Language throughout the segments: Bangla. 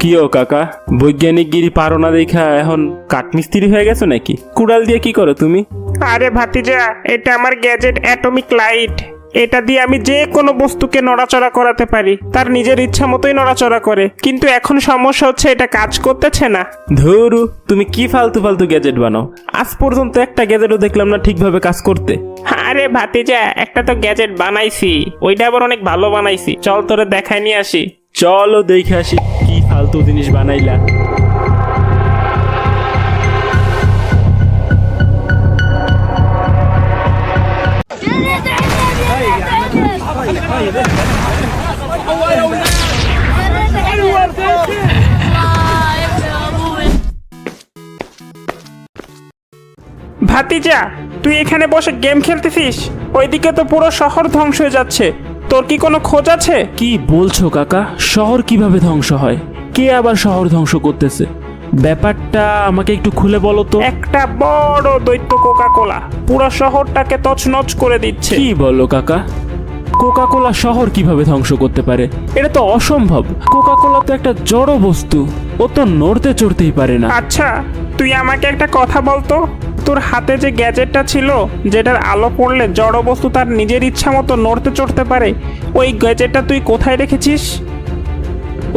কি ও কাকা, বৈজ্ঞানিক গিরি পারো না দেখা এখন কাঠমিস্ত্রি হয়ে গেছো নাকি? কুড়াল দিয়ে কি করো তুমি? আরে ভাতিজা, এটা আমার গ্যাজেট অ্যাটমিক লাইট। এটা দিয়ে আমি যে কোনো বস্তুকে নড়াচড়া করাতে পারি, তার নিজের ইচ্ছা মতোই নড়াচড়া করে। কিন্তু এখন সমস্যা হচ্ছে এটা কাজ করতেছে না। ধুরু, তুমি কি ফালতু ফালতু গ্যাজেট বানাও? আজ পর্যন্ত একটা গ্যাজেটও দেখলাম না ঠিকভাবে কাজ করতে। আরে ভাতিজা, একটা তো গ্যাজেট বানাইছি, ওইটা আবার অনেক ভালো বানাইছি। চল তোরে দেখাই নিয়ে আসি। চলো দেখে আসি কি ফালতু জিনিস বানাইলা। ভাতিজা, তুই এখানে বসে গেম খেলতেছিস? ওইদিকে তো পুরো শহর ধ্বংস হয়ে যাচ্ছে। তোর কি কোনো খোঁজ আছে? কি বলছো কাকা? শহর কিভাবে ধ্বংস হয়? কে আবার শহর ধ্বংস করতেছে? ব্যাপারটা আমাকে একটু খুলে বলো তো। একটা বড় দৈত্য কোকা কোলা পুরো শহরটাকে তছনছ করে দিচ্ছে। কি বলো কাকা? কোকা কোলা শহর কিভাবে ধ্বংস করতে পারে? এটা তো অসম্ভব। কোকা কোলা তো একটা জড় বস্তু, ও তো নড়তে চড়তেই পারে না। আচ্ছা, তুই আমাকে একটা কথা বলতো, তোর হাতে যে গ্যাজেটটা ছিল, যেটার আলো পড়লে জড় বস্তু তার নিজের ইচ্ছা মতো নড়তে চড়তে পারে, ওই গ্যাজেটটা তুই কোথায় রেখেছিস?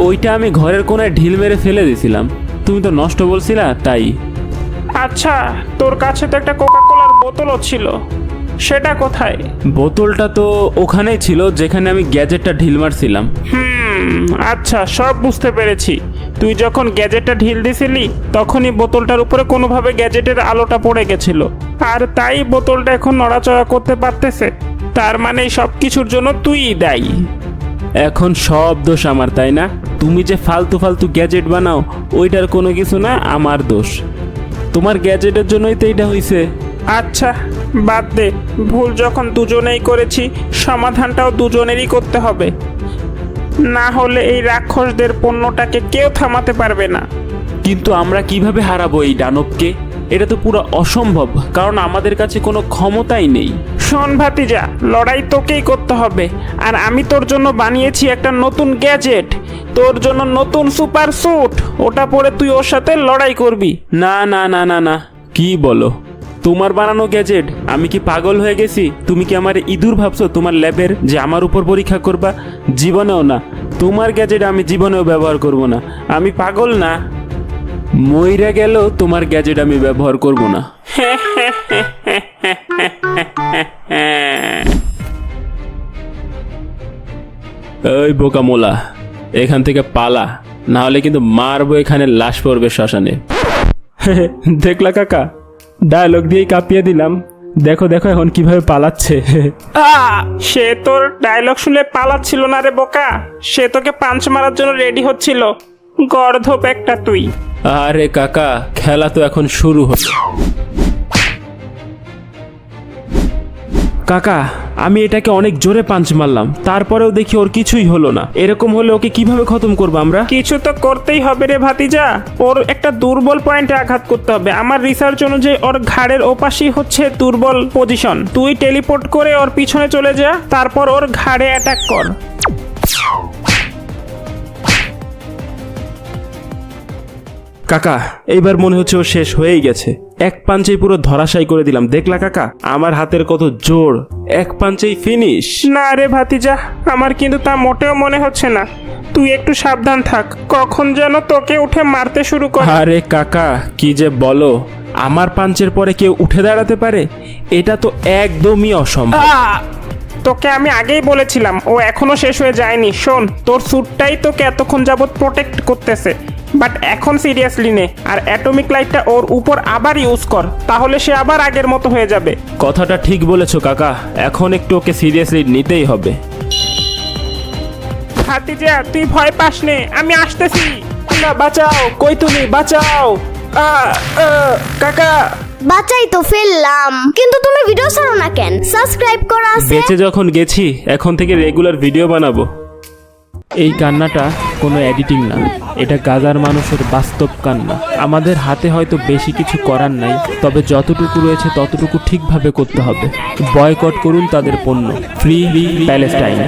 ওইটা আমি ঘরের কোনায় ঢিল মেরে ফেলে দিয়েছিলাম, তুমি তো নষ্ট বলছিলা তাই। আচ্ছা, তোর কাছে তো একটা কোকা কোলার বোতলও ছিল, সেটা কোথায়? বোতলটা তো ওখানেই ছিল যেখানে আমি গ্যাজেটটা ঢিল মারছিলাম। আচ্ছা, সব বুঝতে পেরেছি। তুই যখন গ্যাজেটটা ঢিল দিছিলি তখনই বোতলটার উপরে কোনোভাবে গ্যাজেটের আলোটা পড়ে গেছিল, আর তাই বোতলটা এখন নড়াচড়া করতে পারতেছে। তার মানে সব কিছুর জন্য তুইই দায়ী। এখন সব দোষ আমার, তাই না? তুমি যে ফালতু ফালতু গ্যাজেট বানাও, ওইটার কোনো কিছু না, আমার দোষ। তোমার গ্যাজেটের জন্যই তো এটা হয়েছে। আচ্ছা, বাদ দে। ভুল যখন দুজনেই করেছি, সমাধানটাও দুজনেরই করতে হবে। না হলে এই রাক্ষসদের পণ্যটাকে কেউ থামাতে পারবে না। কিন্তু আমরা কিভাবে হারাবো এই দানবকে? এটা তো পুরো অসম্ভব, কারণ আমাদের কাছে কোনো ক্ষমতাই নেই। শোন ভাতিজা, লড়াই তোকেই করতে হবে। আর আমি তোর জন্য বানিয়েছি একটা নতুন গ্যাজেট, তোর জন্য নতুন সুপার স্যুট। ওটা পরে তুই ওর সাথে লড়াই করবি। না না না না না, কি বলো? তোমার বানানো গ্যাজেট? আমি কি পাগল হয়ে গেছি? তুমি কি আমার ইঁদুর ভাবছো তোমার ল্যাবের, যে আমার উপর পরীক্ষা করবা? জীবনেও না, তোমার গ্যাজেট আমি জীবনেও ব্যবহার করব না। আমি পাগল না, মইরা গেল তোমার গ্যাজেট আমি ব্যবহার করব না। ওই বোকা মোলা, এখান থেকে পালা, না হলে কিন্তু মারবো, এখানে লাশ পড়বে শ্মশানে। দেখলা কাকা, ডায়লগ দিয়েই কাঁপিয়ে দিলাম। দেখো দেখো এখন কিভাবে পালাচ্ছে। সে তোর ডায়লগ শুনে পালাচ্ছিল না রে বোকা, সে তোকে পাঞ্চ মারার জন্য রেডি হচ্ছিল। গর্ধপ একটা তুই। আরে কাকা, খেলা তো এখন শুরু হলো। কাকা, আমি এটাকে অনেক জোরে পাঞ্চ মারলাম, তারপরেও দেখি ওর কিছুই হলো না। এরকম হলে ওকে কিভাবে খতম করবো আমরা? কিছু তো করতেই হবে রে ভাতিজা। ওর একটা দুর্বল পয়েন্টে আঘাত করতে হবে। আমার রিসার্চ অনুযায়ী ওর ঘাড়ের ওপাশই হচ্ছে দুর্বল পজিশন। তুই টেলিপোর্ট করে ওর পিছনে চলে যা, তারপর ওর ঘাড়ে অ্যাটাক কর। কাকা, এইবার মনে হচ্ছে ও শেষ হয়েই গেছে। এক পাঞ্চেই পুরো ধরাশায়ী করে দিলাম। দেখলা কাকা, আমার হাতের কত জোর! এক পাঞ্চেই ফিনিশ। না রে ভাতিজা, আমার কিন্তু তা মোটেও মনে হচ্ছে না। তুই একটু সাবধান থাক, কখন যেন তোকে উঠে মারতে শুরু করে। আরে কাকা, কি যে বলো! আমার পাঞ্চের পরে কেউ উঠে দাঁড়াতে পারে? এটা তো একদমই অসম্ভব। তোকে আমি আগেই বলেছিলাম, ও এখনো শেষ হয়ে যায়নি। শোন, তোর স্যুটটাই তোকে এতক্ষণ যাবত প্রোটেক্ট করতেছে, বাট এখন সিরিয়াসলি নে, আর অ্যাটমিক লাইটটা ওর উপর আবার ইউজ কর, তাহলে সে আবার আগের মতো হয়ে যাবে। কথাটা ঠিক বলেছো কাকা, এখন একটু ওকে সিরিয়াসলি নিতেই হবে। ভাতিজা, তুই ভয় পাস নে, আমি আসতেছি। না, বাঁচাও, কই তুমি? বাঁচাও। কাকা, বাঁচাই তো ফেললাম, কিন্তু তুমি ভিডিও ছাড়ো না কেন? সাবস্ক্রাইব করা আছে। বেঁচে যখন গেছি, এখন থেকে রেগুলার ভিডিও বানাবো। এই কান্নাটা কোনো এডিটিং না, এটা গাজার মানুষের বাস্তব কান্না। আমাদের হাতে হয়তো বেশি কিছু করার নাই, তবে যতটুকু রয়েছে ততটুকু ঠিকভাবে করতে হবে। বয়কট করুন তাদের পণ্য। Free Palestine.